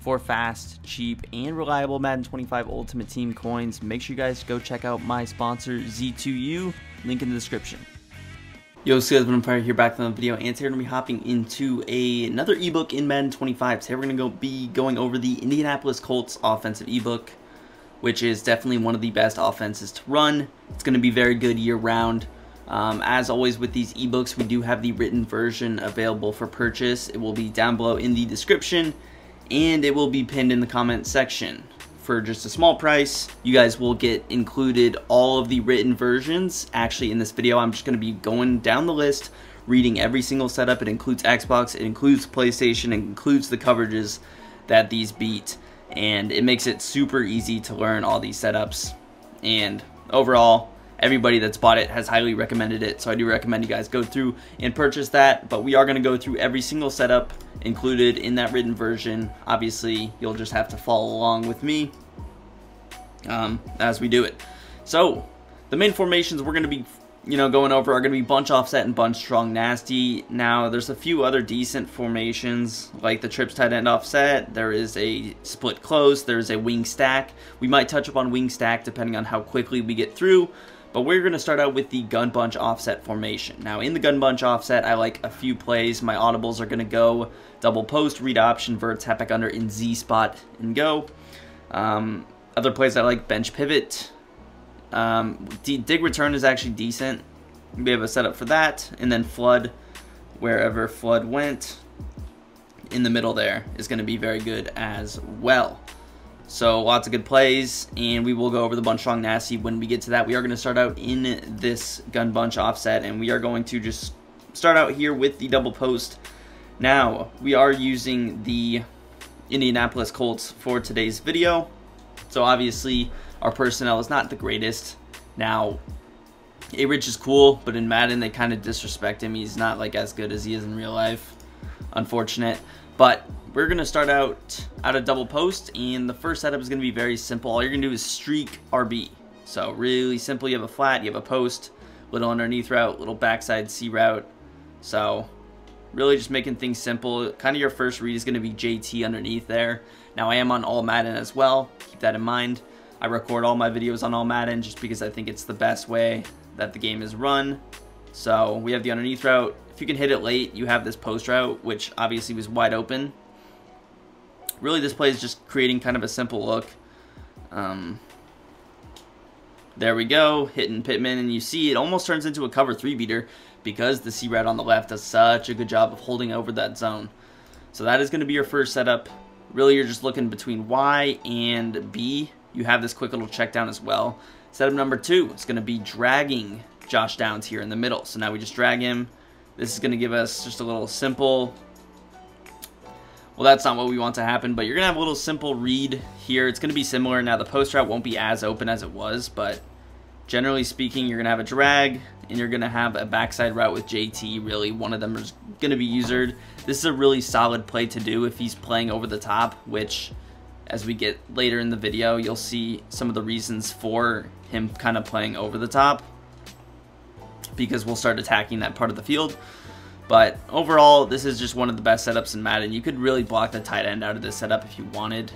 for fast, cheap, and reliable Madden 25 Ultimate Team coins, make sure you guys go check out my sponsor Z2U, link in the description. Yo, what's good? I'm Fire here, back from the video, and today we're going to be hopping into another ebook in Madden 25. Today we're going to be going over the Indianapolis Colts offensive ebook, which is definitely one of the best offenses to run. It's going to be very good year-round. As always with these ebooks, we do have the written version available for purchase. It will be down below in the description, and it will be pinned in the comment section. For just a small price, you guys will get included all of the written versions. Actually, in this video, I'm just going to be going down the list, reading every single setup. It includes Xbox, it includes PlayStation, it includes the coverages that these beat, and it makes it super easy to learn all these setups. And overall, everybody that's bought it has highly recommended it, so I do recommend you guys go through and purchase that. But we are going to go through every single setup included in that written version. Obviously, you'll just have to follow along with me as we do it. So the main formations we're going to be going over are going to be bunch offset and bunch strong nasty. Now there's a few other decent formations like the trips tight end offset. There is a split close, there's a wing stack. We might touch upon wing stack depending on how quickly we get through, but we're going to start out with the gun bunch offset formation. Now in the gun bunch offset, I like a few plays. My audibles are going to go double post, read option, vert, tap back under in Z spot, and go. Other plays I like bench pivot. Dig return is actually decent. We have a setup for that, and then flood, wherever flood went in the middle there is going to be very good as well. So lots of good plays, and we will go over the bunch strong nasty when we get to that. We are going to start out in this gun bunch offset, and we are going to just start out here with the double post. Now we are using the Indianapolis Colts for today's video, so obviously our personnel is not the greatest. Now A-Rich is cool, but in Madden they kind of disrespect him. He's not like as good as he is in real life, unfortunate. But we're going to start out a double post, and the first setup is going to be very simple. All you're going to do is streak RB. So really simple. You have a flat, you have a post, little underneath route, little backside C route. So really just making things simple. Kind of your first read is going to be JT underneath there. Now I am on all Madden as well. Keep that in mind. I record all my videos on all Madden just because I think it's the best way that the game is run. So we have the underneath route. If you can hit it late, you have this post route, which obviously was wide open. Really, this play is just creating kind of a simple look. There we go, hitting Pittman, and you see it almost turns into a cover 3 beater because the C route on the left does such a good job of holding over that zone. So that is going to be your first setup. Really, you're just looking between Y and B. You have this quick little check down as well. Setup number 2 is going to be dragging Josh Downs here in the middle. So now we just drag him. This is going to give us just a little simple, well, that's not what we want to happen, but you're going to have a little simple read here. It's going to be similar. Now the post route won't be as open as it was, but generally speaking, you're going to have a drag, and you're going to have a backside route with JT. Really, one of them is going to be usered. This is a really solid play to do if he's playing over the top, which as we get later in the video, you'll see some of the reasons for him kind of playing over the top, because we'll start attacking that part of the field. But overall, this is just one of the best setups in Madden. You could really block the tight end out of this setup if you wanted.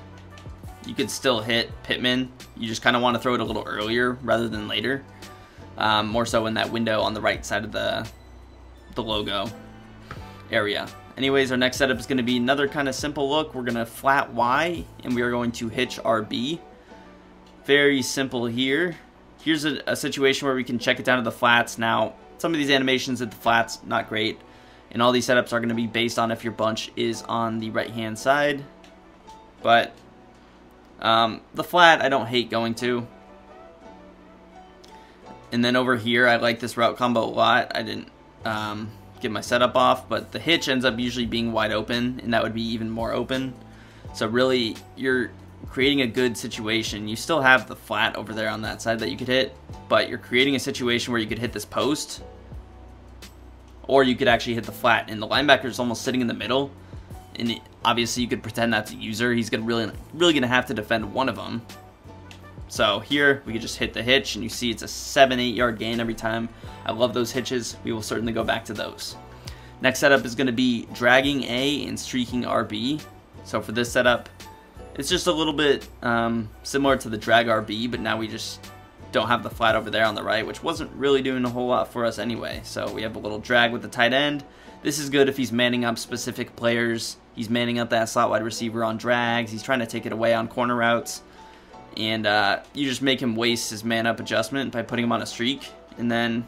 You could still hit Pittman. You just kind of want to throw it a little earlier rather than later. More so in that window on the right side of the logo area. Anyways, our next setup is going to be another kind of simple look. We're going to flat Y, and we are going to hitch RB. Very simple here. Here's a situation where we can check it down to the flats. Now, some of these animations at the flats, not great. And all these setups are going to be based on if your bunch is on the right-hand side. But the flat, I don't hate going to. And then over here, I like this route combo a lot. I didn't get my setup off, but the hitch ends up usually being wide open, and that would be even more open. So really, you're creating a good situation. You still have the flat over there on that side that you could hit, but you're creating a situation where you could hit this post, or you could actually hit the flat, and the linebacker is almost sitting in the middle, and obviously you could pretend that's a user. He's gonna really gonna have to defend one of them. So here we could just hit the hitch, and you see it's a 7-8 yard gain every time. I love those hitches. We will certainly go back to those. Next setup is going to be dragging A and streaking RB. So for this setup, It's just a little bit similar to the drag RB, but now we just don't have the flat over there on the right, which wasn't really doing a whole lot for us anyway. So we have a little drag with the tight end. This is good if he's manning up specific players. He's manning up that slot wide receiver on drags. He's trying to take it away on corner routes. And you just make him waste his man-up adjustment by putting him on a streak. And then,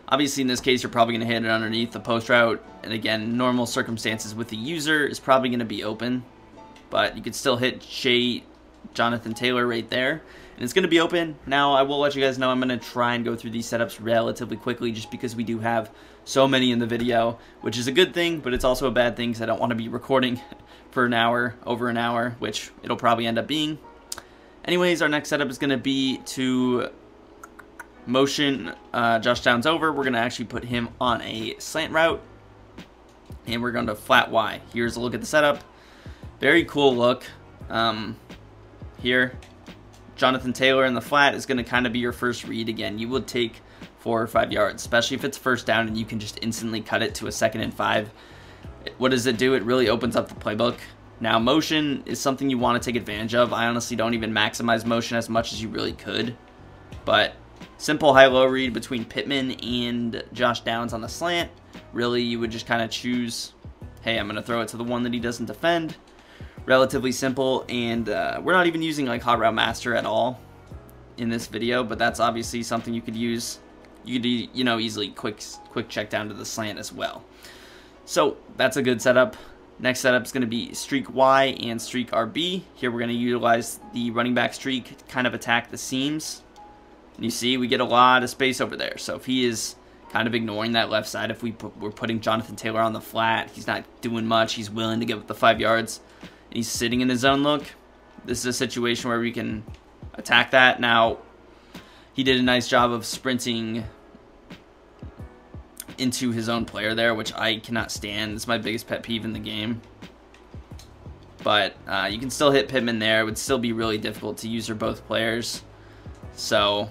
obviously in this case, you're probably going to hit it underneath the post route. And again, normal circumstances with the user is probably going to be open. But you could still hit Jonathan Taylor right there. And it's going to be open. Now, I will let you guys know I'm going to try and go through these setups relatively quickly just because we do have so many in the video, which is a good thing, but it's also a bad thing because I don't want to be recording for an hour, over an hour, which it'll probably end up being. Anyways, our next setup is going to be to motion Josh Downs over. We're going to actually put him on a slant route, and we're going to flat Y. Here's a look at the setup. Very cool look. Here, Jonathan Taylor in the flat is going to kind of be your first read again. You would take 4 or 5 yards, especially if it's first down and you can just instantly cut it to a 2nd and 5. What does it do? It really opens up the playbook. Now, motion is something you want to take advantage of. I honestly don't even maximize motion as much as you really could. But simple high-low read between Pittman and Josh Downs on the slant. Really, you would just kind of choose, hey, I'm going to throw it to the one that he doesn't defend. Relatively simple, and we're not even using like Hot Route Master at all in this video, but that's obviously something you could use. You could, you know, easily quick check down to the slant as well. So that's a good setup. Next setup is going to be streak Y and streak RB. Here we're going to utilize the running back streak to kind of attack the seams. And you see we get a lot of space over there. So if he is kind of ignoring that left side, if we're putting Jonathan Taylor on the flat, he's not doing much. He's willing to give up the 5 yards. And he's sitting in his zone look. This is a situation where we can attack that. Now, he did a nice job of sprinting into his own player there, which I cannot stand. It's my biggest pet peeve in the game. But you can still hit Pittman there. It would still be really difficult to use both players. So,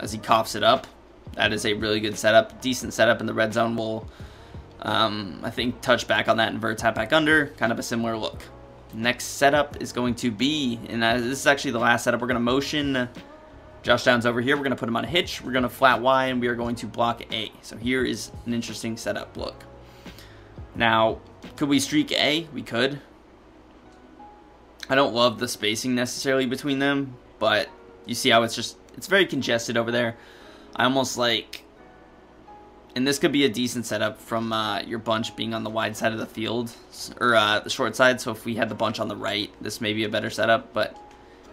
as he coughs it up, that is a really good setup. Decent setup in the red zone. Will, I think, touch back on that and vert tap back under. Kind of a similar look. Next setup is going to be, and this is actually the last setup, we're going to motion Josh Downs over here. We're going to put him on a hitch. We're going to flat Y, and we are going to block A. So here is an interesting setup look. Now, could we streak A? We could. I don't love the spacing necessarily between them, but you see how it's very congested over there. I almost like, and this could be a decent setup from your bunch being on the wide side of the field, or the short side. So if we had the bunch on the right, this may be a better setup. But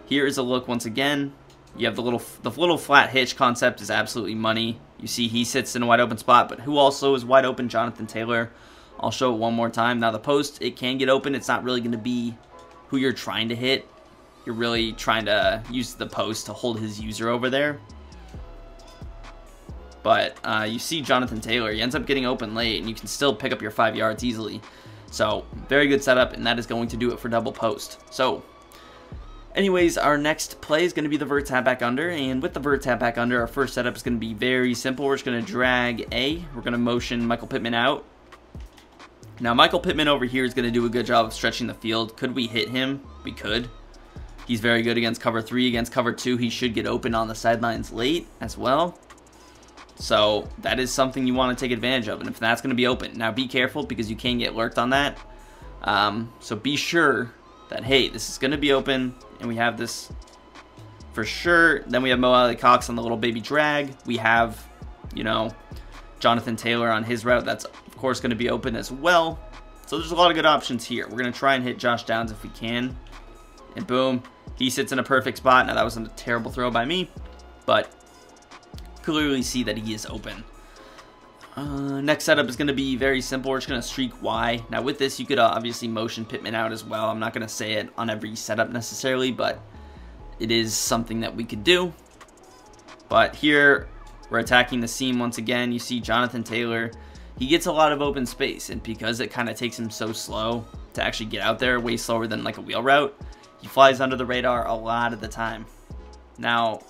here is a look once again. You have the little flat hitch concept is absolutely money. You see he sits in a wide open spot, but who also is wide open? Jonathan Taylor. I'll show it one more time. Now the post, it can get open. It's not really going to be who you're trying to hit. You're really trying to use the post to hold his user over there. But you see Jonathan Taylor, he ends up getting open late, and you can still pick up your 5 yards easily. So, very good setup, and that is going to do it for double post. So, anyways, our next play is going to be the vert tap back under, and with the vert tap back under, our first setup is going to be very simple. We're just going to drag A. We're going to motion Michael Pittman out. Now, Michael Pittman over here is going to do a good job of stretching the field. Could we hit him? We could. He's very good against cover 3. Against cover 2, he should get open on the sidelines late as well. So that is something you want to take advantage of, and if that's going to be open, now be careful because you can get lurked on that. So be sure that, hey, this is going to be open, and we have this for sure. Then we have Mo Alley Cox on the little baby drag. We have, you know, Jonathan Taylor on his route. That's of course going to be open as well. So there's a lot of good options here. We're going to try and hit Josh Downs if we can, and boom, he sits in a perfect spot. Now that was a terrible throw by me, but clearly see that he is open. Next setup is going to be very simple. We're just going to streak Y. Now with this, you could obviously motion Pittman out as well. I'm not going to say it on every setup necessarily, but it is something that we could do. But here, we're attacking the seam once again. You see Jonathan Taylor. He gets a lot of open space, and because it kind of takes him so slow to actually get out there, way slower than like a wheel route, he flies under the radar a lot of the time. Now,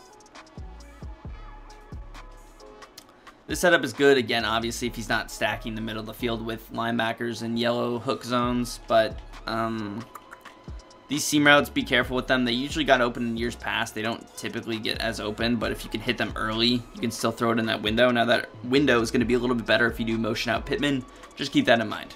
This setup is good, again, obviously, if he's not stacking the middle of the field with linebackers and yellow hook zones, but these seam routes, be careful with them. They usually got open in years past. They don't typically get as open, but if you can hit them early, you can still throw it in that window. Now, that window is going to be a little bit better if you do motion out Pittman. Just keep that in mind.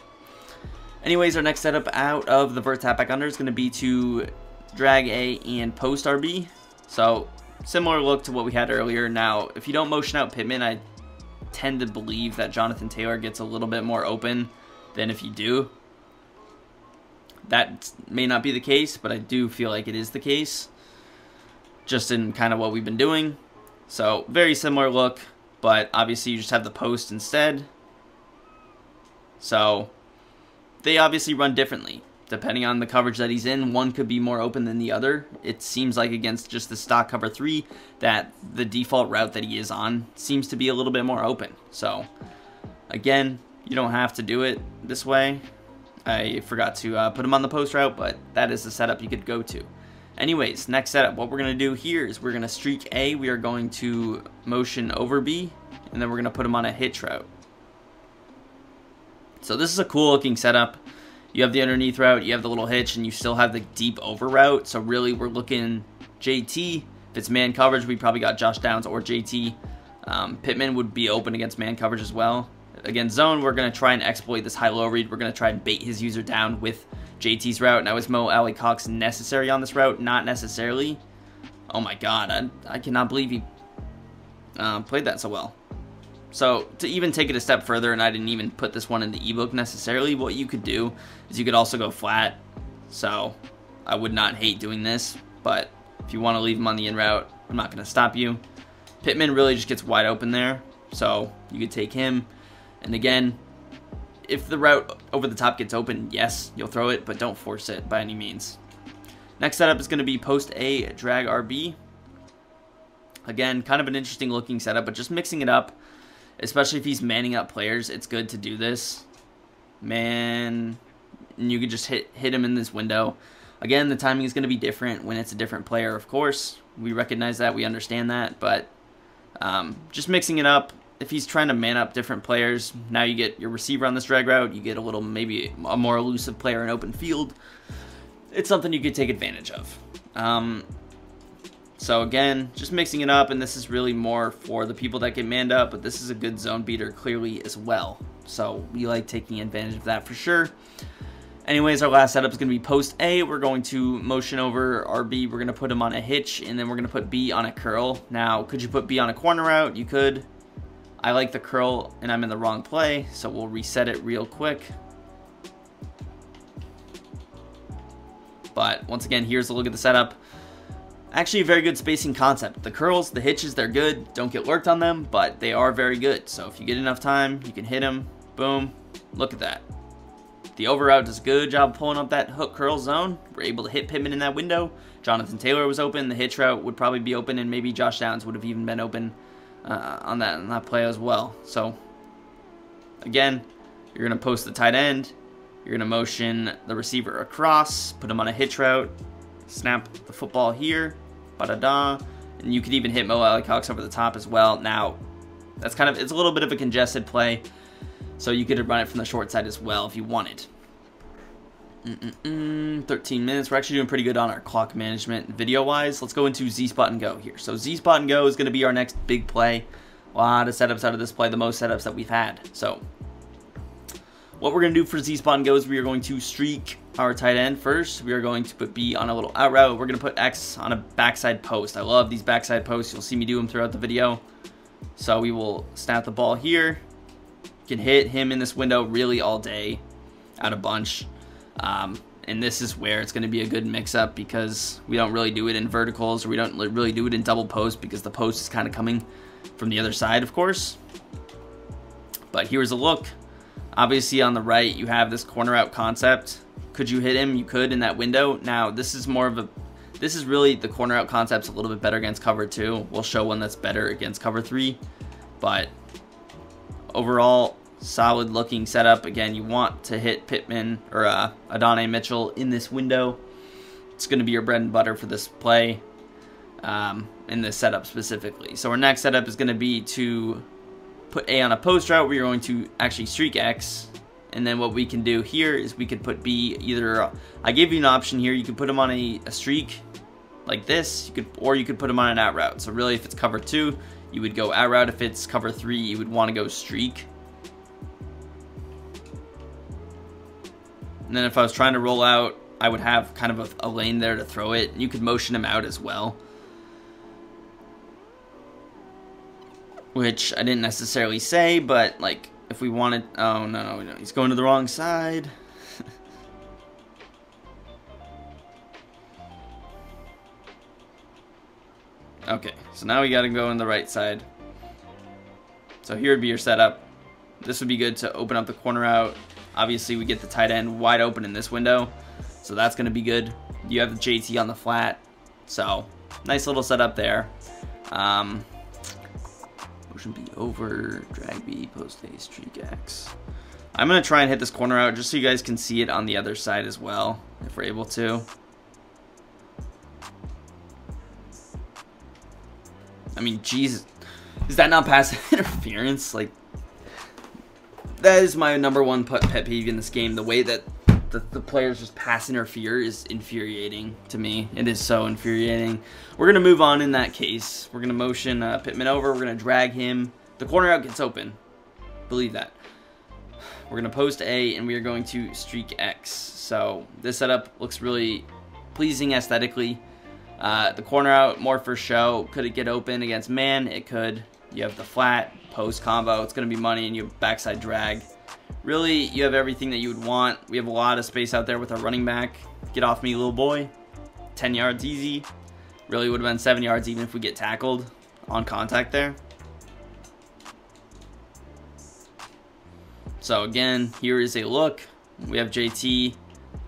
Anyways, our next setup out of the vert halfback under is going to be to drag A and post RB. So, similar look to what we had earlier. Now, if you don't motion out Pittman, I tend to believe that Jonathan Taylor gets a little bit more open than if you do. That may not be the case, but I do feel like it is the case, just in kind of what we've been doing. So, very similar look, but obviously you just have the post instead. So, they obviously run differently. Depending on the coverage that he's in, one could be more open than the other. It seems like against just the stock cover 3 that the default route that he is on seems to be a little bit more open. So, again, you don't have to do it this way. I forgot to put him on the post route, but that is the setup you could go to. Anyways, next setup. What we're going to do here is we're going to streak A. We are going to motion over B, and then we're going to put him on a hitch route. So this is a cool looking setup. You have the underneath route, you have the little hitch, and you still have the deep over route. So really, we're looking JT. If it's man coverage, we probably got Josh Downs or JT. Pittman would be open against man coverage as well. Against zone, we're going to try and exploit this high-low read. We're going to try and bait his user down with JT's route. Now, is Mo Alley Cox necessary on this route? Not necessarily. Oh my god, I cannot believe he played that so well. So, to even take it a step further, and I didn't even put this one in the ebook necessarily, what you could do is you could also go flat. So, I would not hate doing this, but if you want to leave him on the in route, I'm not going to stop you. Pittman really just gets wide open there, so you could take him. And again, if the route over the top gets open, yes, you'll throw it, but don't force it by any means. Next setup is going to be post A, drag RB. Again, kind of an interesting looking setup, but just mixing it up, especially if he's manning up players, it's good to do this. Man, you could just hit him in this window. Again, the timing is going to be different when it's a different player, of course. We recognize that, we understand that, but just mixing it up. If he's trying to man up different players, now you get your receiver on this drag route, you get a little, maybe a more elusive player in open field. It's something you could take advantage of. So again, just mixing it up, and this is really more for the people that get manned up, but this is a good zone beater clearly as well. So we like taking advantage of that for sure. Anyways, our last setup is going to be post A. We're going to motion over RB. We're going to put him on a hitch, and then we're going to put B on a curl. Now, could you put B on a corner route? You could. I like the curl, and I'm in the wrong play, so we'll reset it real quick. But once again, here's a look at the setup. Actually, a very good spacing concept. The curls, the hitches, they're good. Don't get lurked on them, but they are very good. So if you get enough time, you can hit them. Boom. Look at that. The over route does a good job pulling up that hook curl zone. We're able to hit Pittman in that window. Jonathan Taylor was open. The hitch route would probably be open, and maybe Josh Downs would have even been open on that play as well. So again, you're going to post the tight end. You're going to motion the receiver across, put him on a hitch route, snap the football here, ba-da-da, and you could even hit Mo Alley Cox over the top as well. Now, that's kind of, it's a little bit of a congested play, so you could run it from the short side as well if you wanted. 13 minutes. We're actually doing pretty good on our clock management video-wise. Let's go into Z-Spot and Go here. So Z-Spot and Go is going to be our next big play. A lot of setups out of this play, the most setups that we've had. So what we're going to do for Z-Spot and Go is we are going to streak our tight end first. We are going to put B on a little out route. We're going to put X on a backside post. I love these backside posts. You'll see me do them throughout the video. So we will snap the ball here. You can hit him in this window really all day out of bunch. And this is where it's going to be a good mix-up because we don't really do it in verticals, or we don't really do it in double post because the post is kind of coming from the other side, of course. But here's a look. Obviously, on the right, you have this corner out concept. Could you hit him? You could in that window. Now, this is more of a... This is really the corner out concept's a little bit better against cover 2. We'll show one that's better against cover 3. But overall, solid looking setup. Again, you want to hit Pittman or Adonai Mitchell in this window. It's going to be your bread and butter for this play in this setup specifically. So our next setup is going to be to put A on a post route, we're going to actually streak X. And then what we can do here is we could put B either, I gave you an option here, you could put him on a streak like this, or you could put him on an out route. So really if it's cover 2, you would go out route. If it's cover 3, you would want to go streak. And then if I was trying to roll out, I would have kind of a lane there to throw it. You could motion him out as well, which I didn't necessarily say, but like if we wanted, oh no, he's going to the wrong side. Okay, so now we got to go on the right side. So here would be your setup. This would be good to open up the corner out. Obviously, we get the tight end wide open in this window, so that's going to be good. You have the JT on the flat, so nice little setup there. Motion B over, drag B, post A, streak X. I'm going to try and hit this corner out just so you guys can see it on the other side as well, if we're able to. I mean, Jesus, is that not pass interference? Like, that is my #1 pet peeve in this game. The way that the players just pass interfere is infuriating to me. It is so infuriating. We're going to move on in that case. We're going to motion Pittman over. We're going to drag him. The corner out gets open. Believe that. We're going to post A, and we are going to streak X. So this setup looks really pleasing aesthetically. The corner out, more for show. Could it get open against man? It could. You have the flat, post combo. It's going to be money, and you have backside drag. Really, you have everything that you would want. We have a lot of space out there with our running back. Get off me, little boy. 10 yards easy. Really would have been 7 yards even if we get tackled on contact there. So again, here is a look. We have JT.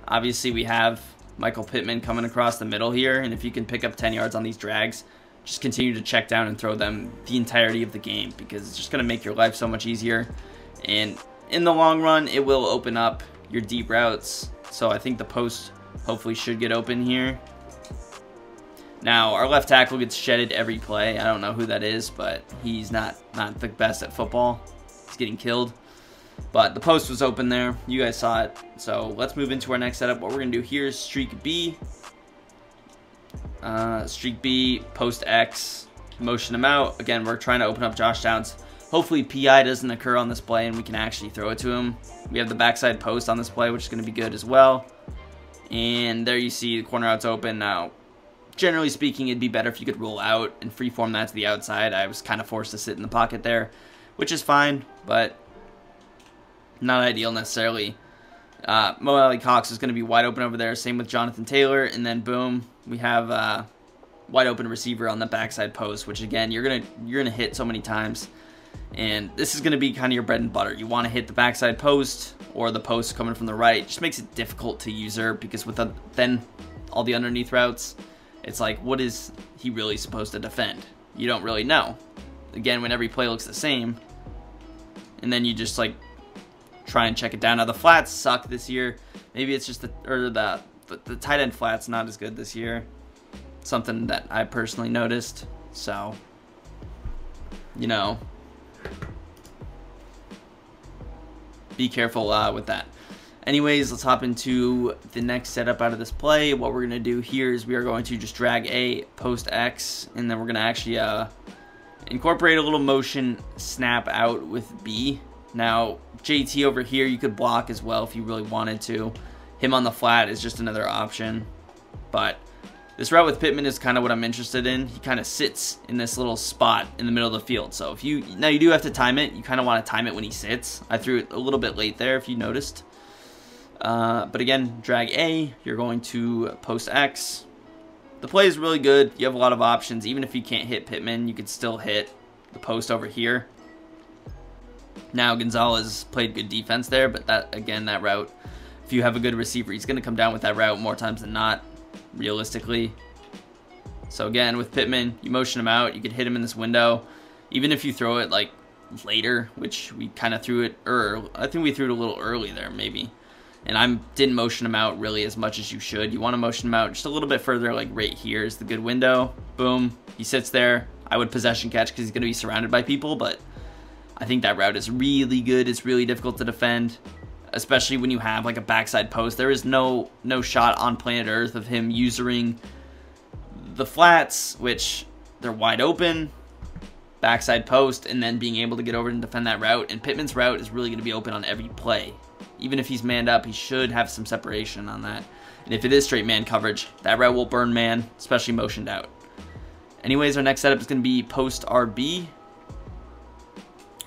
Obviously, we have Michael Pittman coming across the middle here, and if you can pick up 10 yards on these drags, just continue to check down and throw them the entirety of the game, because it's just going to make your life so much easier. And in the long run, it will open up your deep routes. So I think the post hopefully should get open here. Now, our left tackle gets shedded every play. I don't know who that is, but he's not the best at football. He's getting killed. But the post was open there. You guys saw it. So let's move into our next setup. What we're going to do here is streak B. Streak B, post X, motion him out. Again, we're trying to open up Josh Downs. Hopefully PI doesn't occur on this play and we can actually throw it to him. We have the backside post on this play, which is going to be good as well. And there you see the corner out's open. Now, generally speaking, it'd be better if you could roll out and freeform that to the outside. I was kind of forced to sit in the pocket there, which is fine, but not ideal necessarily. Mo Alley Cox is going to be wide open over there. Same with Jonathan Taylor. And then boom, we have wide open receiver on the backside post, which again, you're gonna hit so many times. And this is going to be kind of your bread and butter. You want to hit the backside post or the post coming from the right. It just makes it difficult to usurp, because with then all the underneath routes, it's like, what is he really supposed to defend? You don't really know. Again, when every play looks the same, and then you just like try and check it down. Now the flats suck this year. Maybe it's just the tight end flats not as good this year. Something that I personally noticed. So, you know, be careful with that. Anyways, let's hop into the next setup out of this play. What we're going to do here is we are going to just drag A, post X, and then we're going to actually incorporate a little motion snap out with B. Now, JT over here, you could block as well if you really wanted to. Him on the flat is just another option. But this route with Pittman is kind of what I'm interested in. He kind of sits in this little spot in the middle of the field. So if you, now you do have to time it. You kind of want to time it when he sits. I threw it a little bit late there if you noticed. But again, drag A, you're going to post X. The play is really good. You have a lot of options. Even if you can't hit Pittman, you could still hit the post over here. Now, Gonzalez played good defense there, but that, again, that route, if you have a good receiver, he's going to come down with that route more times than not, realistically. So again, with Pittman, you motion him out, you could hit him in this window. Even if you throw it like later, which we kind of threw it early. I think we threw it a little early there, maybe. And I didn't motion him out really as much as you should. You want to motion him out just a little bit further, like right here is the good window. Boom, he sits there. I would possession catch because he's going to be surrounded by people, but I think that route is really good. It's really difficult to defend, especially when you have like a backside post. There is no shot on planet Earth of him usuring the flats, which they're wide open, backside post, and then being able to get over and defend that route. And Pittman's route is really going to be open on every play. Even if he's manned up, he should have some separation on that. And if it is straight man coverage, that route will burn man, especially motioned out. Anyways, our next setup is going to be post RB.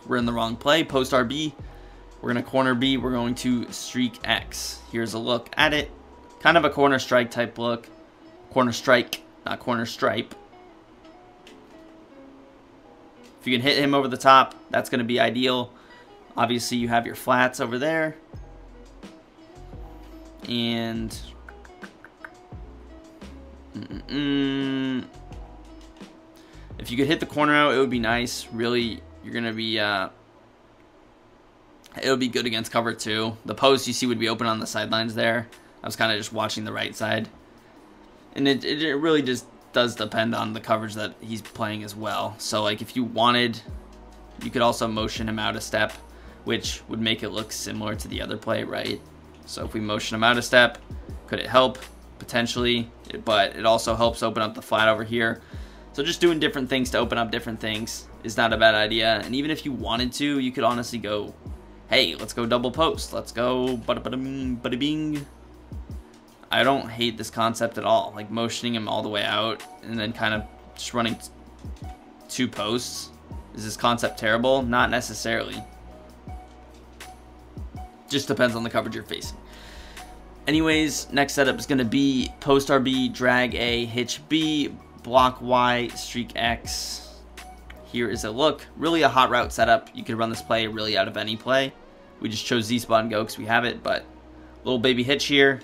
We're in the wrong play. Post RB. We're going to corner B. We're going to streak X. Here's a look at it. Kind of a corner strike type look. Corner strike, not corner stripe. If you can hit him over the top, that's going to be ideal. Obviously, you have your flats over there. And if you could hit the corner out, it would be nice. Really, you're going to be it'll be good against cover 2. The post you see would be open on the sidelines there. I was kind of just watching the right side. And it really just does depend on the coverage that he's playing as well. So like if you wanted, you could also motion him out a step, which would make it look similar to the other play, right? So if we motion him out a step, could it help? Potentially, but it also helps open up the flat over here. So just doing different things to open up different things is not a bad idea. And even if you wanted to, you could honestly go, hey, let's go double post. Let's go bada bing. I don't hate this concept at all. Like motioning him all the way out and then kind of just running 2 posts. Is this concept terrible? Not necessarily. Just depends on the coverage you're facing. Anyways, next setup is going to be post RB, drag A, hitch B, block Y, streak X. Here is a look. Really a hot route setup. You could run this play really out of any play. We just chose Z-spot and go because we have it, but little baby hitch here.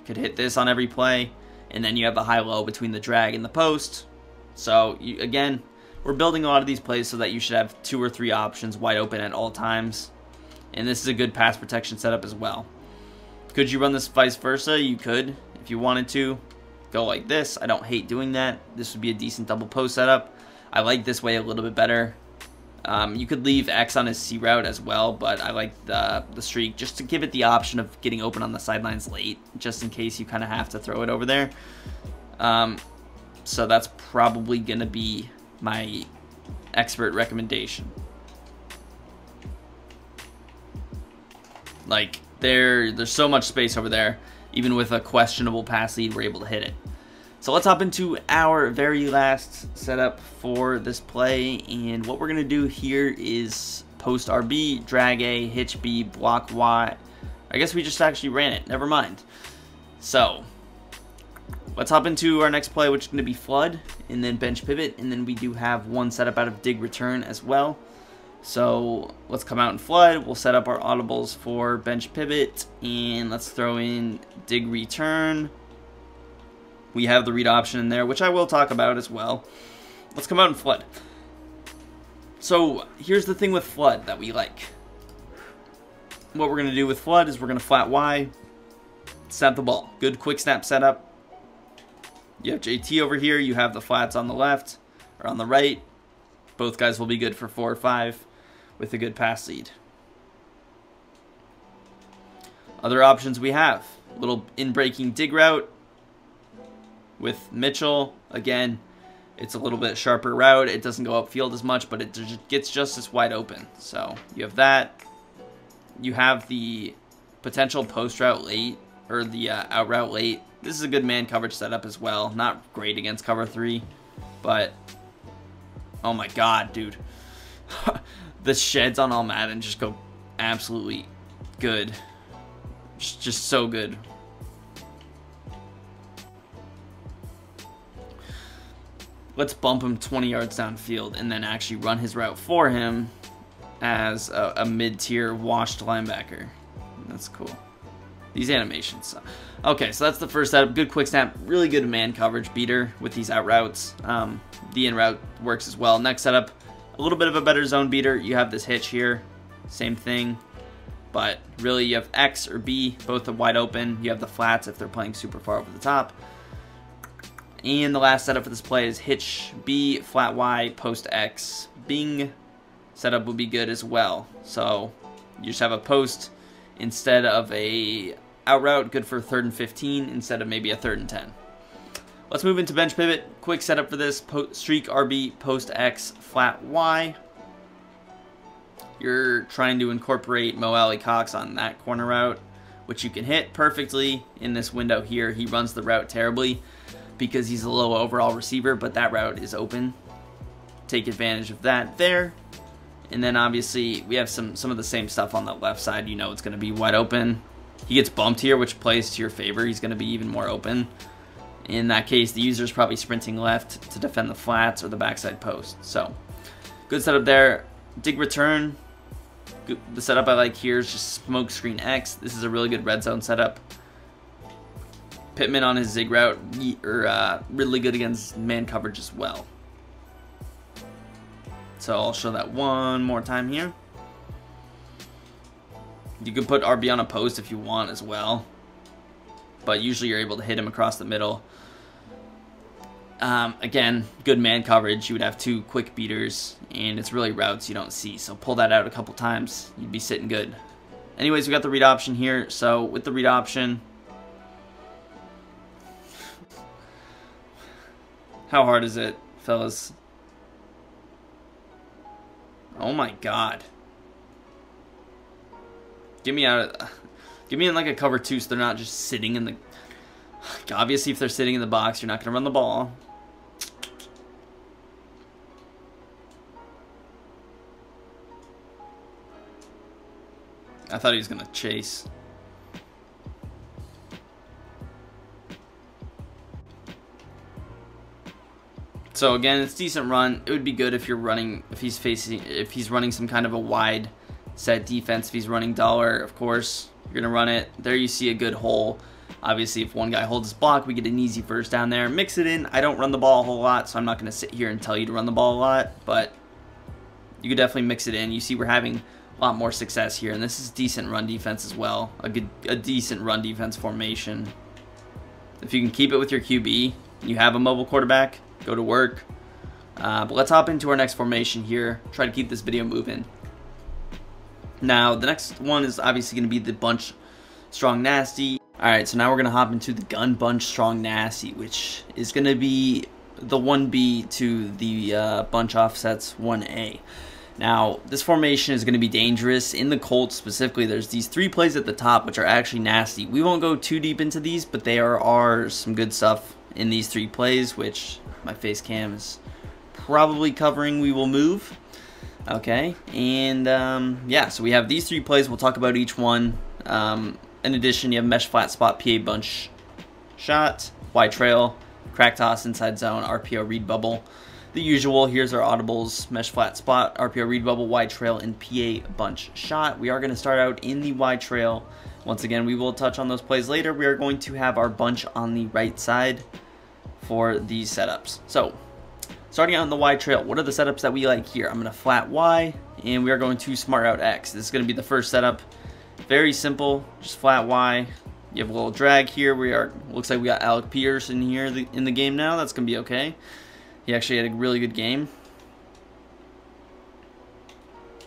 Could hit this on every play. And then you have the high-low between the drag and the post. So, again, we're building a lot of these plays so that you should have 2 or 3 options wide open at all times. And this is a good pass protection setup as well. Could you run this vice versa? You could, if you wanted to. Go like this. I don't hate doing that. This would be a decent double post setup. I like this way a little bit better. You could leave X on his C route as well, but I like the streak just to give it the option of getting open on the sidelines late, just in case you kind of have to throw it over there. So that's probably going to be my expert recommendation. Like, there's so much space over there. Even with a questionable pass lead, we're able to hit it. So let's hop into our very last setup for this play. And what we're going to do here is post RB, drag A, hitch B, block Y. I guess we just actually ran it. Never mind. So let's hop into our next play, which is going to be flood and then bench pivot. And then we do have one setup out of dig return as well. So let's come out and flood. We'll set up our audibles for bench pivot. And let's throw in dig return. We have the read option in there, which I will talk about as well. Let's come out and flood. So here's the thing with flood that we like. What we're going to do with flood is we're going to flat Y, snap the ball. Good quick snap setup. You have JT over here. You have the flats on the left or on the right. Both guys will be good for 4 or 5 with a good pass lead. Other options we have. A little in-breaking dig route with Mitchell. Again, it's a little bit sharper route. It doesn't go upfield as much, but it gets just as wide open. So you have that. You have the potential post route late, or the out route late. This is a good man coverage setup as well. Not great against cover 3, but oh my god, dude. The sheds on all Madden just go absolutely good. Just so good. Let's bump him 20 yards downfield and then actually run his route for him as a mid-tier washed linebacker. That's cool. These animations. Okay, so that's the first setup. Good quick snap. Really good man coverage beater with these out routes. The in route works as well. Next setup, a little bit of a better zone beater. You have this hitch here. Same thing. But really you have X or B, both are wide open. You have the flats if they're playing super far over the top. And the last setup for this play is hitch B, flat Y, post X, bing. setup would be good as well. So you just have a post instead of a out route, good for 3rd and 15 instead of maybe a 3rd and 10. Let's move into bench pivot. Quick setup for this. Streak RB, post X, flat Y. You're trying to incorporate Mo Alley Cox on that corner route, which you can hit perfectly in this window here. He runs the route terribly because he's a low overall receiver, but that route is open. Take advantage of that there. And then obviously we have some of the same stuff on the left side. You know it's going to be wide open. He gets bumped here, which plays to your favor. He's going to be even more open. In that case, the user's probably sprinting left to defend the flats or the backside post. So, good setup there. Dig return. The setup I like here is just smoke screen X. This is a really good red zone setup. Pittman on his zig route, really good against man coverage as well. So I'll show that one more time here. You can put RB on a post if you want as well, but usually you're able to hit him across the middle. Again, good man coverage. You would have 2 quick beaters, and it's really routes you don't see. So pull that out a couple times, you'd be sitting good. Anyways, we got the read option here. So with the read option, how hard is it, fellas? Oh my God. Get me in like a cover 2 so they're not just sitting in the... Obviously, if they're sitting in the box, you're not going to run the ball. I thought he was going to chase. So again, it's decent run. It would be good if you're running, if he's running some kind of a wide set defense. If he's running dollar, of course, you're gonna run it. There you see a good hole. Obviously, if one guy holds his block, we get an easy first down there. Mix it in. I don't run the ball a whole lot, so I'm not gonna sit here and tell you to run the ball a lot, but you could definitely mix it in. You see we're having a lot more success here, and this is decent run defense as well. A decent run defense formation. If you can keep it with your QB, you have a mobile quarterback, go to work. But let's hop into our next formation here. Try to keep this video moving. Now, the next one is obviously going to be the bunch strong nasty. Alright, so now we're going to hop into the gun bunch strong nasty, which is going to be the 1B to the bunch offsets 1A. Now, this formation is going to be dangerous. In the Colts specifically, there's these 3 plays at the top, which are actually nasty. We won't go too deep into these, but there are some good stuff in these 3 plays, which my face cam is probably covering. We will move. Okay, and yeah, so we have these 3 plays. We'll talk about each one. In addition, you have mesh flat spot, PA bunch shot, wide trail, crack toss, inside zone, RPO read bubble. The usual. Here's our audibles: mesh flat spot, RPO read bubble, wide trail, and PA bunch shot. We are going to start out in the wide trail. Once again, we will touch on those plays later. We are going to have our bunch on the right side for these setups. So, starting out on the wide trail, what are the setups that we like here? I'm going to flat Y, and we are going to smart out X. This is going to be the first setup. Very simple, just flat Y. You have a little drag here. Looks like we got Alec Peterson here in the game now. That's going to be okay. He actually had a really good game.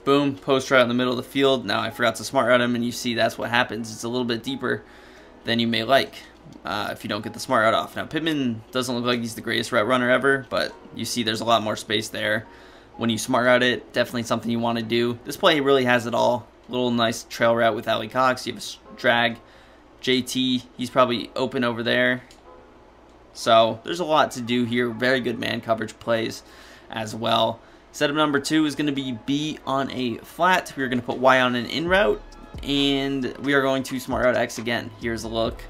Boom, post route in the middle of the field. Now I forgot to smart route him, and you see that's what happens. It's a little bit deeper than you may like if you don't get the smart route off. Now Pittman doesn't look like he's the greatest route runner ever, but you see there's a lot more space there. When you smart route it, definitely something you want to do. This play really has it all. Little nice trail route with Ali Cox. You have a drag. JT, he's probably open over there. So there's a lot to do here. Very good man coverage plays as well. Setup number 2 is going to be B on a flat. We're going to put Y on an in route, and we are going to smart route X again. Here's a look.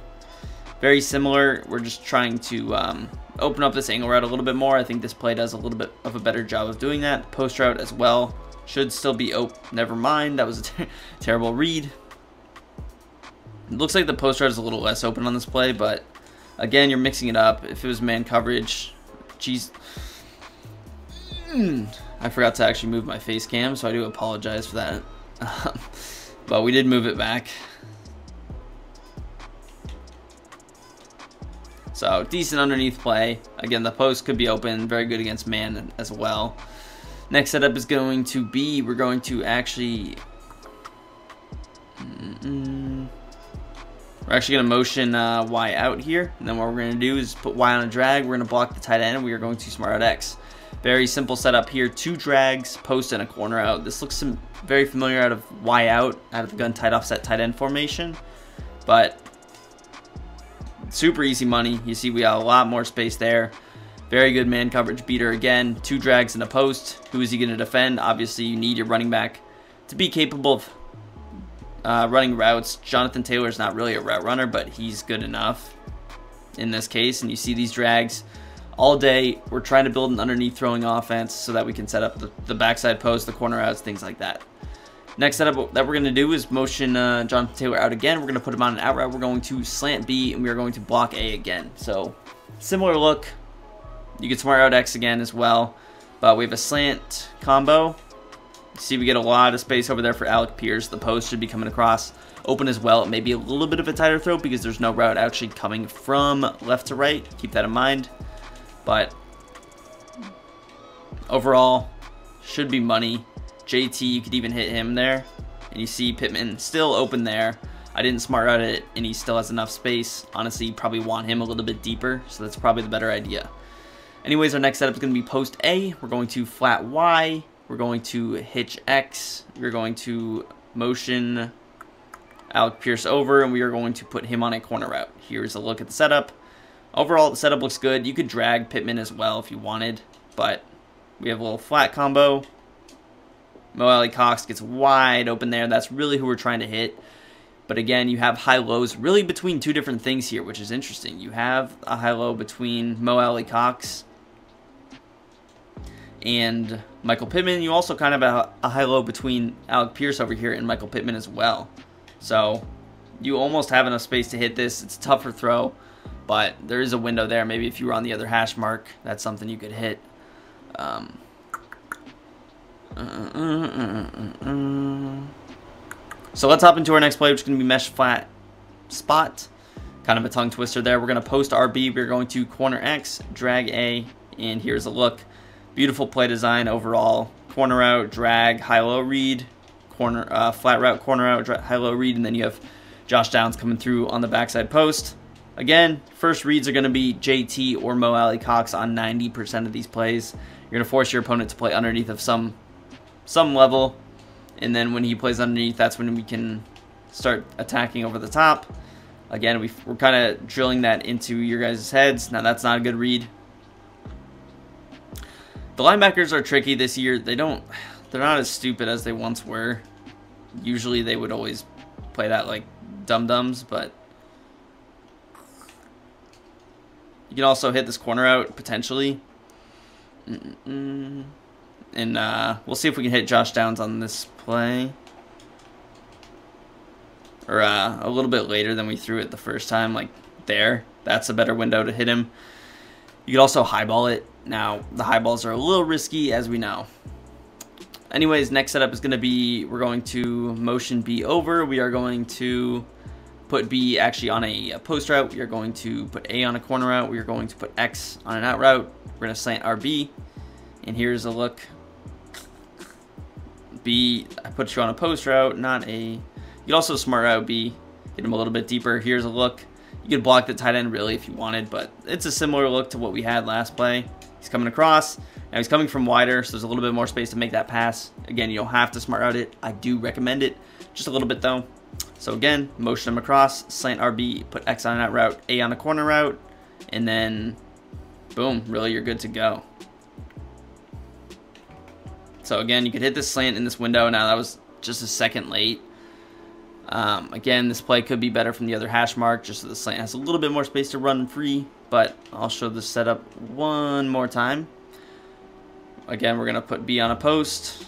Very similar. We're just trying to open up this angle route a little bit more. I think this play does a little bit of a better job of doing that. Post route as well. Should still be never mind. That was a terrible read. It looks like the post route is a little less open on this play, but again, you're mixing it up. If it was man coverage, geez. I forgot to actually move my face cam, so I do apologize for that. But we did move it back. So, decent underneath play. Again, the post could be open. Very good against man as well. Next setup is going to be, we're going to actually going to motion Y out here, and then what we're going to do is put Y on a drag. We're going to block the tight end, and we are going to smart out X. Very simple setup here, 2 drags, post, and a corner out. This looks very familiar out of Y out of the gun tight offset tight end formation, but super easy money. You see we got a lot more space there. Very good man coverage beater again. 2 drags and a post. Who is he going to defend? Obviously, you need your running back to be capable of running routes. Jonathan Taylor is not really a route runner, but he's good enough in this case. And you see these drags all day. We're trying to build an underneath throwing offense so that we can set up the backside post, the corner outs, things like that. Next setup that we're going to do is motion Jonathan Taylor out again. We're going to put him on an out route. We're going to slant B, and we are going to block A again. So similar look. You can smart out X again as well, but we have a slant combo. You see we get a lot of space over there for Alec Pierce. The post should be coming across open as well. It may be a little bit of a tighter throw because there's no route actually coming from left to right. Keep that in mind. But overall, should be money. JT, you could even hit him there. And you see Pittman still open there. I didn't smart out it, and he still has enough space. Honestly, you probably want him a little bit deeper, so that's probably the better idea. Anyways, our next setup is going to be post A. We're going to flat Y. We're going to hitch X. We're going to motion Alec Pierce over, and we are going to put him on a corner route. Here's a look at the setup. Overall, the setup looks good. You could drag Pittman as well if you wanted, but we have a little flat combo. Mo Alley Cox gets wide open there. That's really who we're trying to hit. But again, you have high-lows really between 2 different things here, which is interesting. You have a high-low between Mo Alley Cox and Michael Pittman. You also kind of have a high-low between Alec Pierce over here and Michael Pittman as well. So you almost have enough space to hit this. It's a tougher throw, but there is a window there. Maybe if you were on the other hash mark, that's something you could hit. So let's hop into our next play, which is going to be mesh flat spot. Kind of a tongue twister there. We're going to post RB. We're going to corner X, drag A, and here's a look. Beautiful play design overall. Corner out, drag, high-low read, corner flat route, corner out, high-low read, and then you have Josh Downs coming through on the backside post. Again, first reads are going to be JT or Mo Alley Cox on 90% of these plays. You're going to force your opponent to play underneath of some level. And then when he plays underneath, that's when we can start attacking over the top. Again, we're kind of drilling that into your guys' heads. Now, that's not a good read. The linebackers are tricky this year. They're not as stupid as they once were. Usually, they would always play that like dum-dums, but you can also hit this corner out, potentially. And we'll see if we can hit Josh Downs on this play. Or a little bit later than we threw it the first time, like there. That's a better window to hit him. You could also highball it. Now, the highballs are a little risky, as we know. Anyways, next setup is going to be, we're going to motion B over. We are going to put B actually on a post route. We are going to put A on a corner route. We are going to put X on an out route. We're going to slant RB. And here's a look. B, I put you on a post route, not a... You could also smart out B, get him a little bit deeper. Here's a look. You could block the tight end really if you wanted, but it's a similar look to what we had last play. He's coming across. Now he's coming from wider, so there's a little bit more space to make that pass. Again, you don't have to smart out it. I do recommend it, just a little bit though. So again, motion him across, slant RB, put X on that route, A on a corner route, and then boom, really you're good to go. So again, you could hit this slant in this window. Now that was just a second late. Again, this play could be better from the other hash mark, just so the slant has a little bit more space to run free, but I'll show this setup one more time. Again, we're going to put B on a post.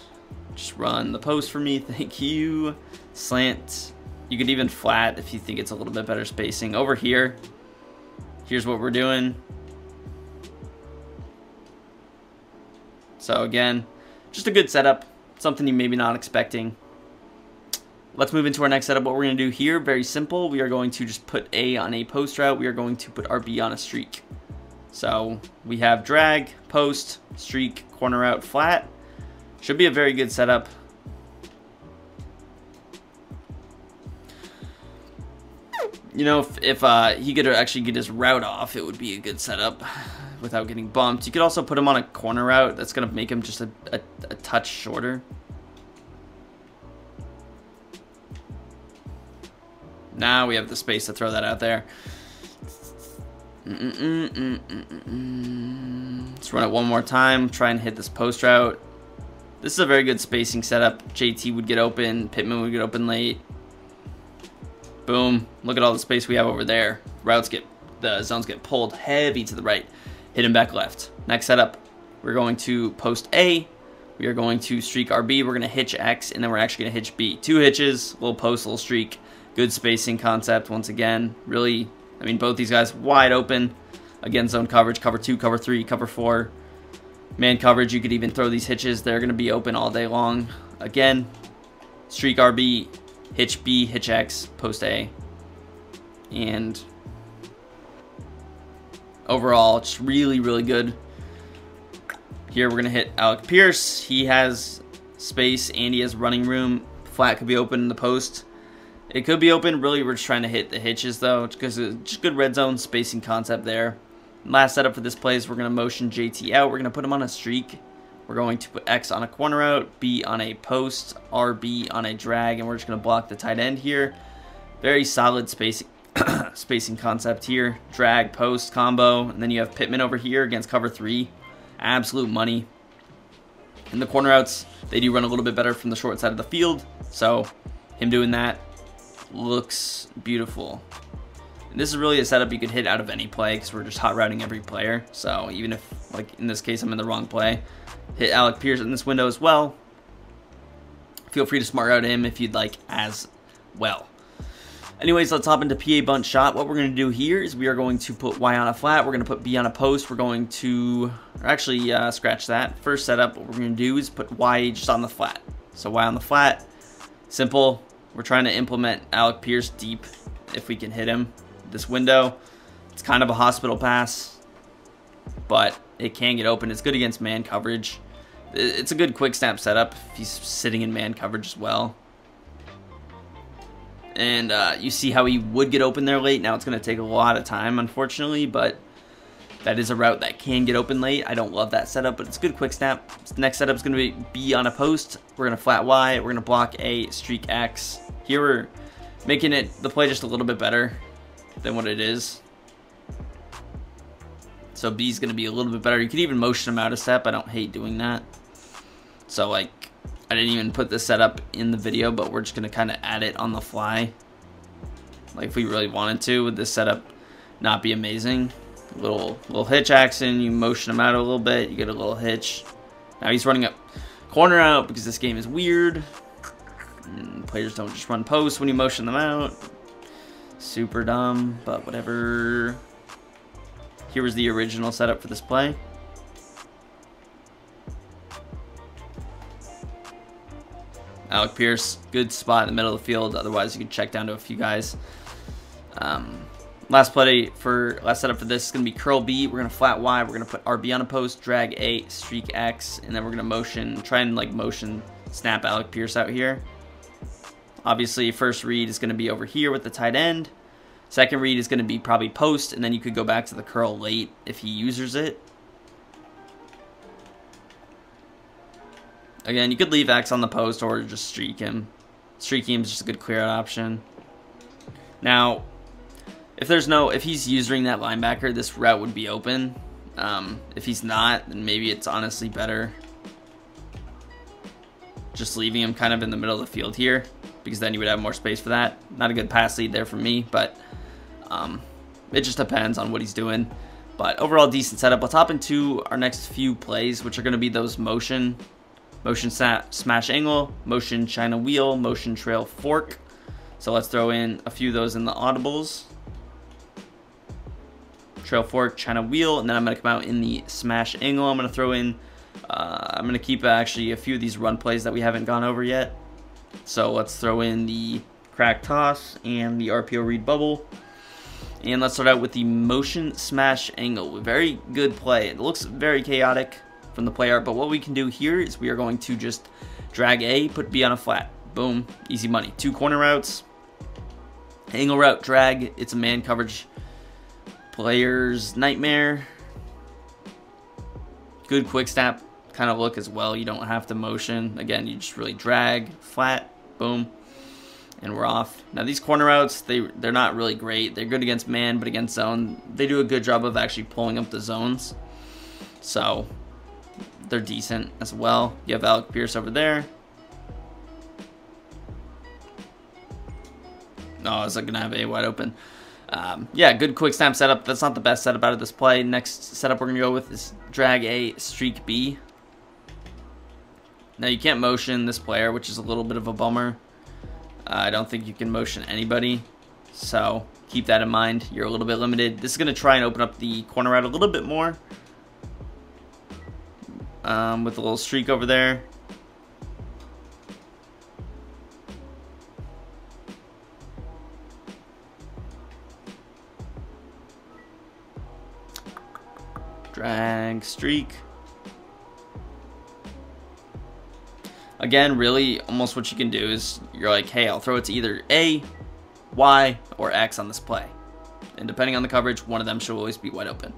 Just run the post for me, thank you. Slant. You could even flat if you think it's a little bit better spacing. Over here, here's what we're doing. So again, just a good setup, something you maybe not expecting. Let's move into our next setup. What we're going to do here, very simple. We are going to just put A on a post route. We are going to put RB on a streak. So we have drag, post, streak, corner out, flat. Should be a very good setup. You know, if he could actually get his route off, it would be a good setup without getting bumped. You could also put him on a corner route. That's going to make him just a touch shorter. Now we have the space to throw that out there. Let's run it one more time. Try and hit this post route. This is a very good spacing setup. JT would get open. Pittman would get open late. Boom. Look at all the space we have over there. The zones get pulled heavy to the right. Hit him back left. Next setup, we're going to post A. We are going to streak RB. We're going to hitch X, and then we're actually going to hitch B. 2 hitches, little post, little streak. Good spacing concept once again. Really, I mean, both these guys wide open. Again, zone coverage, cover 2, cover 3, cover 4. Man coverage, you could even throw these hitches. They're going to be open all day long. Again, streak RB, hitch B, hitch X, post A. And overall, just really, really good. Here we're going to hit Alec Pierce. He has space and he has running room. Flat could be open in the post. It could be open. Really, we're just trying to hit the hitches, though, because it's just good red zone spacing concept there. Last setup for this play is we're going to motion JT out. We're going to put him on a streak. We're going to put X on a corner route, B on a post, RB on a drag, and we're just going to block the tight end here. Very solid spacing spacing concept here. Drag, post, combo, and then you have Pittman over here against cover 3. Absolute money. In the corner routes, they do run a little bit better from the short side of the field, so him doing that looks beautiful. And this is really a setup you could hit out of any play because we're just hot routing every player. So even if, like in this case, I'm in the wrong play, hit Alec Pierce in this window as well. Feel free to smart route him if you'd like as well. Anyways, let's hop into PA bunt shot. What we're going to do here is we are going to put Y on a flat. We're going to put B on a post. We're going to, or actually scratch that. First setup, what we're going to do is put Y just on the flat. So Y on the flat, simple. We're trying to implement Alec Pierce deep if we can hit him. This window, it's kind of a hospital pass, but it can get open. It's good against man coverage. It's a good quick snap setup if he's sitting in man coverage as well. And you see how he would get open there late. Now it's going to take a lot of time, unfortunately, but that is a route that can get open late. I don't love that setup, but it's a good quick snap. The next setup is going to be B on a post. We're going to flat Y. We're going to block A, streak X. Here we're making the play just a little bit better than what it is. So B's going to be a little bit better. You could even motion him out a step. I don't hate doing that. So like, I didn't even put this setup in the video, but we're just going to kind of add it on the fly. Like if we really wanted to, would this setup not be amazing? Little hitch action, you motion him out a little bit, you get a little hitch. Now he's running up corner out because this game is weird. And players don't just run posts when you motion them out. Super dumb, but whatever. Here was the original setup for this play. Alec Pierce, good spot in the middle of the field. Otherwise, you could check down to a few guys. Last setup for this is going to be curl B. We're going to flat Y. We're going to put RB on a post, drag A, streak X, and then we're going to try and like motion snap Alec Pierce out here. Obviously, first read is going to be over here with the tight end. Second read is going to be probably post, and then you could go back to the curl late if he uses it. Again, you could leave X on the post or just streak him. Streaking him is just a good clear out option. Now, if he's using that linebacker, this route would be open. If he's not, then maybe it's honestly better just leaving him kind of in the middle of the field here, because then you would have more space for that. Not a good pass lead there for me, but it just depends on what he's doing. But overall, decent setup. Let's hop into our next few plays, which are going to be those motion smash angle, motion China wheel, motion trail fork. So let's throw in a few of those in the audibles. Trail fork, China wheel, and then I'm going to come out in the smash angle. I'm going to throw in, I'm going to keep actually a few of these run plays that we haven't gone over yet. So let's throw in the crack toss and the RPO read bubble. And let's start out with the motion smash angle. Very good play. It looks very chaotic. from the play art. But what we can do here is we are going to just drag A, put B on a flat. Boom, easy money. 2 corner routes. Angle route, drag. It's a man coverage player's nightmare. Good quick snap kind of look as well. You don't have to motion. Again, you just really drag, flat, boom, and we're off. Now these corner routes, they're not really great. They're good against man, but against zone, they do a good job of actually pulling up the zones. So they're decent as well. You have Alec Pierce over there. Oh, I was gonna have A wide open. Yeah, good quick snap setup. That's not the best setup out of this play. Next setup we're gonna go with is drag A, streak B. Now you can't motion this player, which is a little bit of a bummer. I don't think you can motion anybody, so keep that in mind. You're a little bit limited. This is gonna try and open up the corner route a little bit more with a little streak over there. Drag, streak. Again, really, almost what you can do is you're like, hey, I'll throw it to either A, Y, or X on this play. And depending on the coverage, one of them should always be wide open.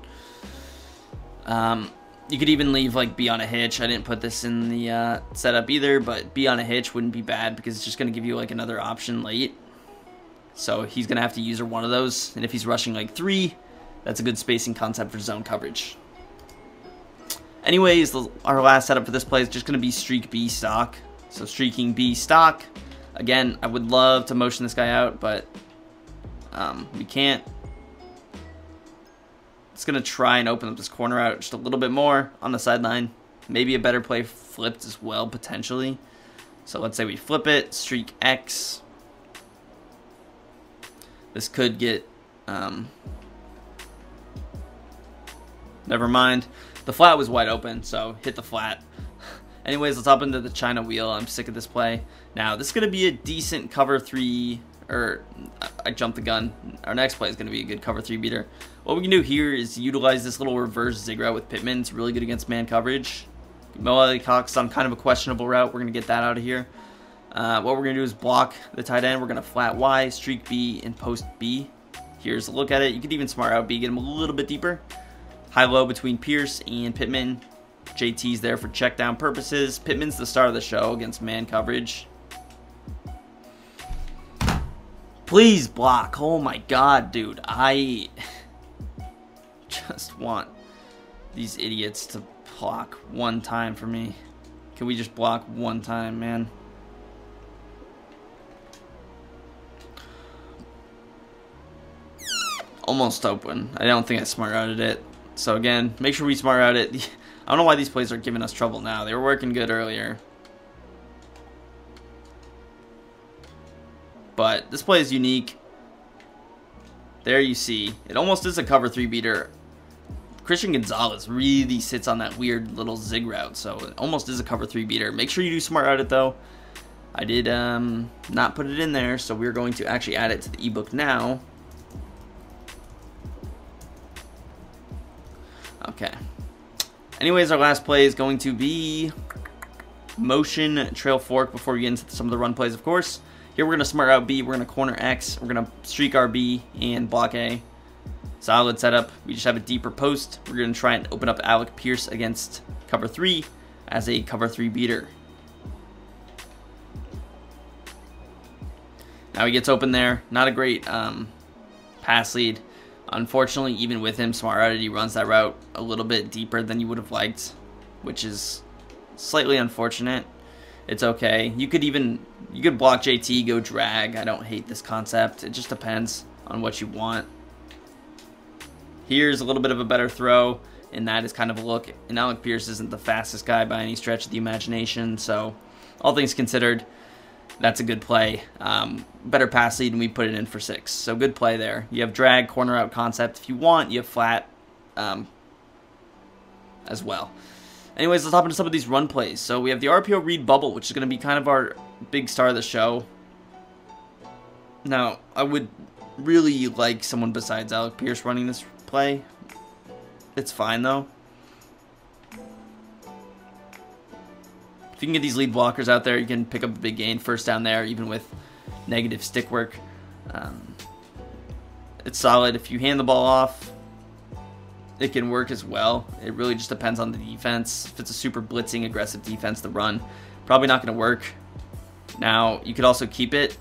You could even leave like B on a hitch. I didn't put this in the setup either, but B on a hitch wouldn't be bad because it's just going to give you like another option late. So he's going to have to use one of those. And if he's rushing like 3, that's a good spacing concept for zone coverage. Anyways, our last setup for this play is just going to be streak B stock. So streaking B stock. Again, I would love to motion this guy out, but we can't. It's going to try and open up this corner out just a little bit more on the sideline. Maybe a better play flipped as well, potentially. So let's say we flip it, streak X. This could get... never mind. The flat was wide open, so hit the flat. Anyways, let's hop into the China wheel. I'm sick of this play. Now, this is going to be a decent cover 3, or I jumped the gun. Our next play is going to be a good cover 3 beater. What we can do here is utilize this little reverse zig route with Pittman. It's really good against man coverage. Mo Ali Cox on kind of a questionable route. We're going to get that out of here. What we're going to do is block the tight end. We're going to flat Y, streak B, and post B. Here's a look at it. You could even smart out B, get him a little bit deeper. High-low between Pierce and Pittman. JT's there for check down purposes. Pittman's the star of the show against man coverage. Please block. Oh my god, dude. I just want these idiots to block one time for me. Can we just block one time, man? Almost open. I don't think I smart routed it. So again, make sure we smart out it. I don't know why these plays are giving us trouble now. They were working good earlier. But this play is unique. There you see. It almost is a cover 3 beater. Christian Gonzalez really sits on that weird little zig route. So it almost is a cover 3 beater. Make sure you do smart out it though. I did not put it in there. So we're going to actually add it to the ebook now. Okay. Anyways, our last play is going to be motion trail fork before we get into some of the run plays, of course. Here we're going to smart out B, we're going to corner X, we're going to streak RB and block A. Solid setup. We just have a deeper post. We're going to try and open up Alec Pierce against cover 3 as a cover 3 beater. Now he gets open there. Not a great pass lead. Unfortunately, even with him, smart routed, he runs that route a little bit deeper than you would have liked, which is slightly unfortunate. It's okay. You could block JT, go drag. I don't hate this concept. It just depends on what you want. Here's a little bit of a better throw, and that is kind of a look. And Alec Pierce isn't the fastest guy by any stretch of the imagination, so all things considered, that's a good play. Better pass lead, and we put it in for 6. So good play there. You have drag, corner out concept. If you want, you have flat as well. Anyways, let's hop into some of these run plays. So we have the RPO read bubble, which is going to be kind of our big star of the show. Now, I would really like someone besides Alec Pierce running this play. It's fine, though. If you can get these lead blockers out there, you can pick up a big gain first down there, even with negative stick work. It's solid. If you hand the ball off, it can work as well. It really just depends on the defense. If it's a super blitzing, aggressive defense, the run, probably not going to work. Now, you could also keep it.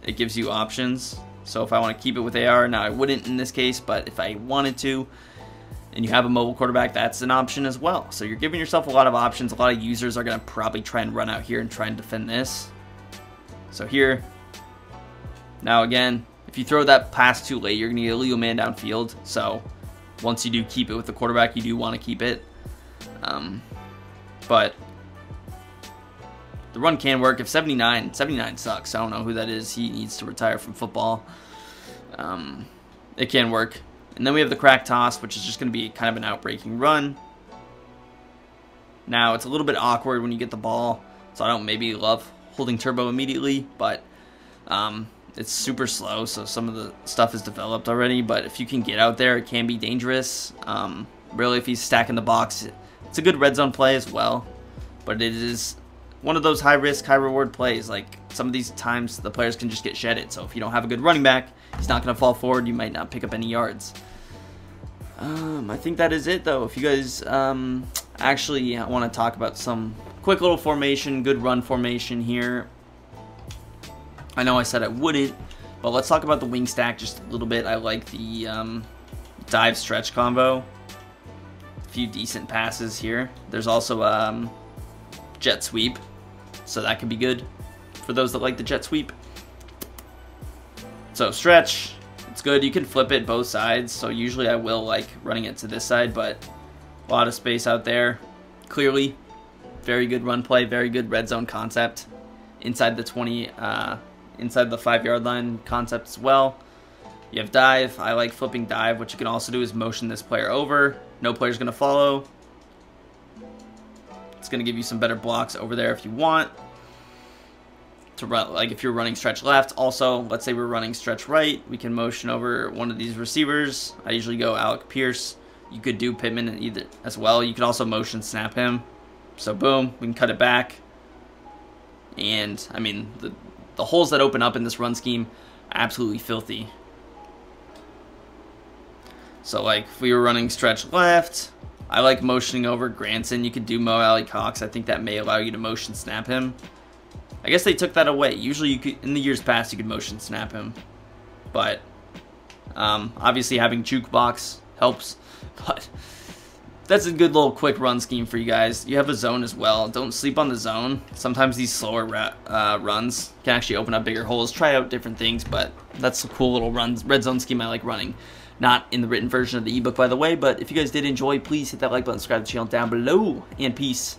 It gives you options. So if I want to keep it with AR, now I wouldn't in this case, but if I wanted to, and you have a mobile quarterback, that's an option as well. So you're giving yourself a lot of options. A lot of users are going to probably try and run out here and try and defend this. So here, now again, if you throw that pass too late, you're going to get a legal man downfield. So once you do keep it with the quarterback, you do want to keep it. But the run can work. If 79 sucks. I don't know who that is. He needs to retire from football. It can work. And then we have the crack toss, which is just going to be kind of an outbreaking run. Now, it's a little bit awkward when you get the ball, so I don't maybe love holding turbo immediately, but it's super slow, so some of the stuff is developed already. But if you can get out there, it can be dangerous. Really, if he's stacking the box, it's a good red zone play as well. But it is one of those high-risk, high-reward plays. Like, some of these times, the players can just get shedded. So if you don't have a good running back, he's not going to fall forward. You might not pick up any yards. I think that is it, though. If you guys actually want to talk about some quick little formation, good run formation here. I know I said I wouldn't, but let's talk about the wing stack just a little bit. I like the dive stretch combo. A few decent passes here. There's also jet sweep, so that could be good for those that like the jet sweep. So stretch, it's good. You can flip it both sides, so usually I will like running it to this side, but a lot of space out there. Clearly, very good run play, very good red zone concept inside the 20, inside the 5-yard line concept as well. You have dive. I like flipping dive. What you can also do is motion this player over. No player's going to follow. It's going to give you some better blocks over there if you want to run. Like if you're running stretch left. Also, let's say we're running stretch right, we can motion over one of these receivers. I usually go Alec Pierce. You could do Pittman either as well. You could also motion snap him. So boom, we can cut it back. And I mean the holes that open up in this run scheme, absolutely filthy. So like if we were running stretch left, I like motioning over Granson. You could do Mo Alley Cox. I think that may allow you to motion snap him. I guess they took that away. Usually you could, in the years past, you could motion snap him. But obviously having jukebox helps. But that's a good little quick run scheme for you guys. You have a zone as well. Don't sleep on the zone. Sometimes these slower runs can actually open up bigger holes. Try out different things, but that's a cool little red zone scheme I like running. Not in the written version of the ebook, by the way, but if you guys did enjoy, please hit that like button, subscribe to the channel down below, and peace.